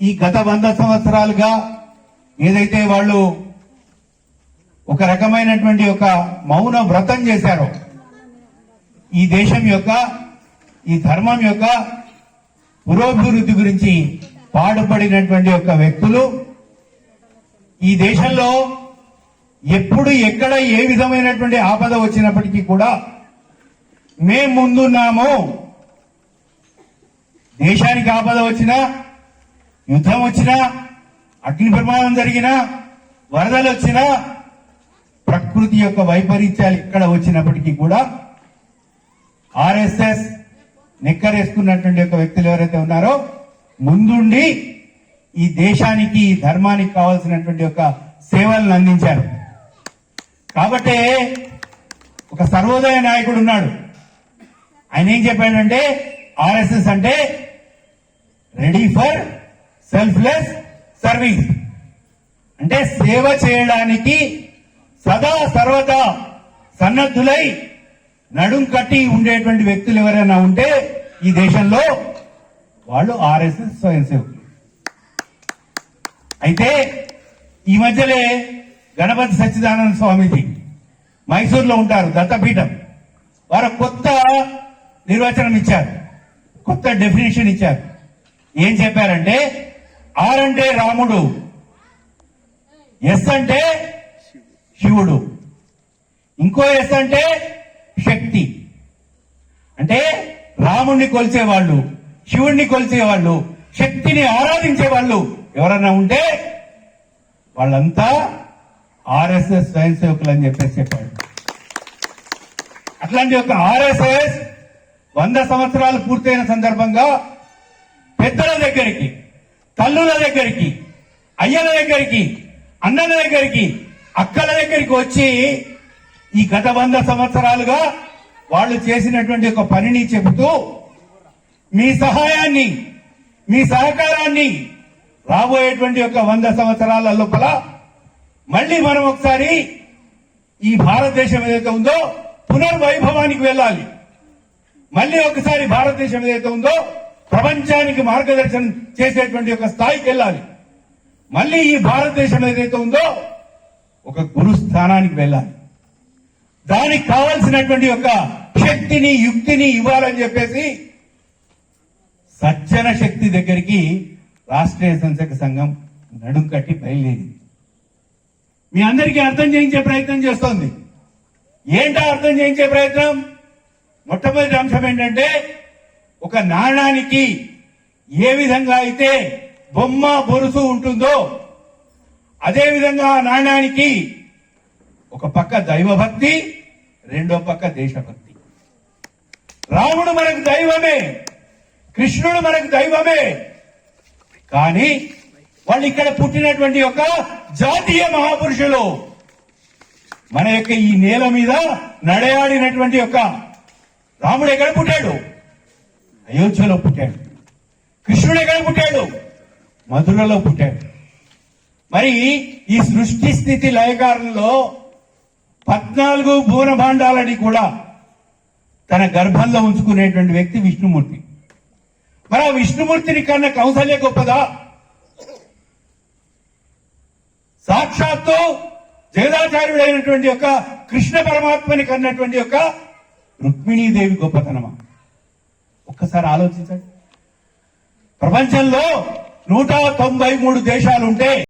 ఈ గత 100 సంవత్సరాలుగా ఏదైతే వాళ్ళు ఒక రకమైనటువంటి ఒక మౌన వ్రతం చేశారో ఈ దేశం యొక్క ఈ ధర్మం యొక్క పురోభివృద్ధి గురించి పాటుపడినటువంటి ఒక వ్యక్తులు ఈ దేశంలో ఎప్పుడు ఎక్కడ ఏ విధమైనటువంటి ఆపద వచ్చినప్పటికీ కూడా మేం ముందున్నాము. దేశానికి ఆపద వచ్చినా, యుద్ధం వచ్చినా, అగ్ని ప్రమాదం జరిగినా, వరదలు వచ్చినా, ప్రకృతి యొక్క వైపరీత్యాలు ఎక్కడ వచ్చినప్పటికీ కూడా ఆర్ఎస్ఎస్ నెక్కరేసుకున్నటువంటి యొక్క వ్యక్తులు ఎవరైతే ఉన్నారో ముందుండి ఈ దేశానికి ఈ ధర్మానికి కావాల్సినటువంటి ఒక సేవలను అందించారు. కాబట్టి ఒక సర్వోదయ నాయకుడు ఉన్నాడు. ఆయన ఏం చెప్పాడంటే ఆర్ఎస్ఎస్ అంటే రెడీ ఫర్ సెల్ఫ్లెస్ సర్వీస్, అంటే సేవ చేయడానికి సదా సర్వదా సన్నద్ధులై నడుం కట్టి ఉండేటువంటి వ్యక్తులు ఎవరైనా ఉంటే ఈ దేశంలో వాళ్ళు ఆర్ఎస్ఎస్ స్వయం సేవకులు. అయితే ఈ మధ్యలే గణపతి సచ్చిదానంద స్వామీజీ మైసూరులో ఉంటారు, దత్తపీఠం. వారు కొత్త నిర్వచనం ఇచ్చారు, కొత్త డెఫినేషన్ ఇచ్చారు. ఏం చెప్పారంటే ఆర్ అంటే రాముడు, ఎస్ అంటే శివుడు, ఇంకో ఎస్ అంటే శక్తి. అంటే రాముణ్ణి కొలిచేవాళ్ళు, శివుణ్ణి కొలిచేవాళ్ళు, శక్తిని ఆరాధించే వాళ్ళు ఎవరన్నా ఉంటే వాళ్ళంతా ఆర్ఎస్ఎస్ స్వయం సేవకులు అని చెప్పాడు. అట్లాంటి ఒక ఆర్ఎస్ఎస్ 100 సంవత్సరాలు పూర్తయిన సందర్భంగా పెద్దల దగ్గరికి, తల్లుల దగ్గరికి, అయ్యల దగ్గరికి, అన్నల దగ్గరికి, అక్కల దగ్గరికి వచ్చి ఈ గత 100 సంవత్సరాలుగా వాళ్ళు చేసినటువంటి ఒక పనిని చెబుతూ మీ సహాయాన్ని, మీ సహకారాన్ని రాబోయేటువంటి ఒక 100 సంవత్సరాల లోపల మళ్ళీ మనం ఒకసారి ఈ భారతదేశం ఏదైతే ఉందో పునర్వైభవానికి వెళ్ళాలి. మళ్ళీ ఒకసారి భారతదేశం ఏదైతే ఉందో ప్రపంచానికి మార్గదర్శనం చేసేటువంటి ఒక స్థాయికి వెళ్ళాలి. మళ్ళీ ఈ భారతదేశం ఏదైతే ఉందో ఒక గురు స్థానానికి వెళ్ళాలి. దానికి కావాల్సినటువంటి ఒక శక్తిని, యుక్తిని ఇవ్వాలని చెప్పేసి సజ్జన శక్తి దగ్గరికి రాష్ట్రీయ సంక్షేమ సంఘం నడుం కట్టి బయలుదేరింది. మీ అందరికీ అర్థం చేయించే ప్రయత్నం చేస్తోంది. ఏంటో అర్థం చేయించే ప్రయత్నం? మొట్టమొదటి అంశం ఏంటంటే ఒక నాణానికి ఏ విధంగా అయితే బొమ్మ బొరుసు ఉంటుందో అదే విధంగా ఆ నాణానికి ఒక పక్క దైవభక్తి, రెండో పక్క దేశభక్తి. రాముడు మనకు దైవమే, కృష్ణుడు మనకు దైవమే. కానీ వాళ్ళు ఇక్కడ పుట్టినటువంటి ఒక జాతీయ మహాపురుషులు, మన యొక్క ఈ నేల మీద నడయాడినటువంటి ఒక రాముడు ఎక్కడ పుట్టాడు? అయోధ్యలో పుట్టాడు. కృష్ణుడు ఎక్కడ పుట్టాడు? మధురలో పుట్టాడు. మరి ఈ సృష్టి స్థితి లయకారంలో 14 భువనభాండాలని కూడా తన గర్భంలో ఉంచుకునేటువంటి వ్యక్తి విష్ణుమూర్తి. మరి ఆ విష్ణుమూర్తిని కన్నా కౌసల్య గొప్పదా? సాక్షాత్తు జగదాచార్యుడైనటువంటి యొక్క కృష్ణ పరమాత్మని కన్నటువంటి యొక్క రుక్మిణీదేవి గొప్పతనమా? ఒక్కసారి ఆలోచించండి. ప్రపంచంలో 193 దేశాలుంటే